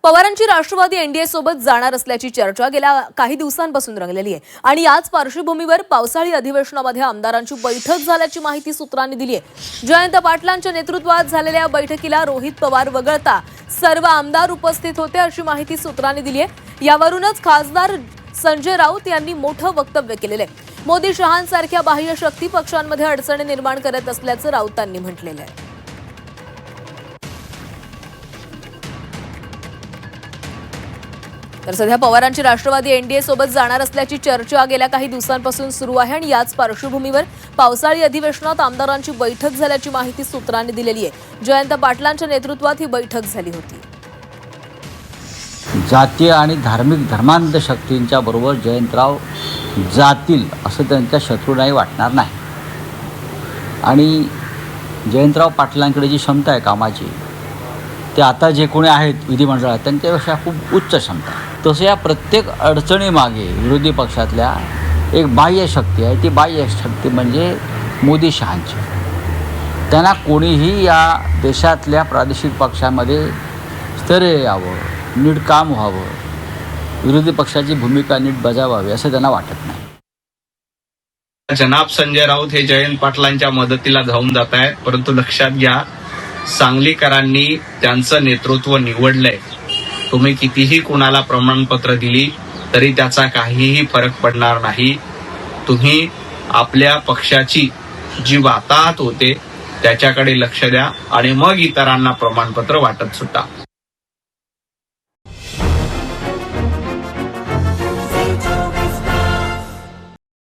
पवारांची राष्ट्रवादी एनडीए सोबत जाणार असल्याची चर्चा गेल्या काही दिवसांपासून रंगलेली आहे आणि याच पार्श्वभूमीवर पावसाळी अधिवेशनामध्ये आमदारांची बैठक झाल्याची माहिती सूत्रांनी दिली आहे। जयंत पाटलांच्या नेतृत्वात झालेल्या बैठकीला रोहित पवार वगळता सर्व आमदार उपस्थित होते अशी माहिती सूत्रांनी दिली आहे। यावरूनच खासदार संजय राऊत यांनी मोठं वक्तव्य केलेलं आहे। मोदी शहांसारख्या बाह्य शक्ती पक्षांमध्ये अडचणी निर्माण करत असल्याचं राऊतांनी म्हटलेलं आहे। तर सध्या पवारांची राष्ट्रवादी एनडीए सोबत जाणार असल्याची चर्चा गेल्या काही दिवसांपासून सुरू आहे आणि याच पार्श्वभूमीवर पावसाळी अधिवेशनात आमदारांची बैठक झाल्याची माहिती सूत्रांनी दिलेली आहे। जयंत पाटलांच्या नेतृत्वात ही बैठक झाली होती। जातीय आणि धार्मिक धर्मांध शक्तींच्या बरोबर जयंतराव जातील असं त्यांच्या शत्रूंनाही वाटणार नाही आणि जयंतराव पाटलांकडे जी क्षमता आहे कामाची ते आता जे कोणी आहेत विधिमंडळात त्यांच्यापेक्षा खूप उच्च क्षमता आहे। तसं या प्रत्येक अडचणीमागे विरोधी पक्षातल्या एक बाह्य शक्ती आहे। ती बाह्य शक्ती म्हणजे मोदी शहांची। त्यांना कोणीही या देशातल्या प्रादेशिक पक्षामध्ये स्थैर्य यावं, नीट काम व्हावं, विरोधी पक्षाची भूमिका नीट बजावावी असं त्यांना वाटत नाही। जनाब संजय राऊत हे जयंत पाटलांच्या मदतीला धावून जात आहेत, परंतु लक्षात घ्या सांगलीकरांनी त्यांचं नेतृत्व निवडलंय। तुम्ही कितीही कुणाला प्रमाणपत्र दिली तरी त्याचा काहीही फरक पडणार नाही। तुम्ही आपल्या पक्षाची जी वाताहत होते त्याच्याकडे लक्ष द्या आणि मग इतरांना प्रमाणपत्र वाटत सुटा।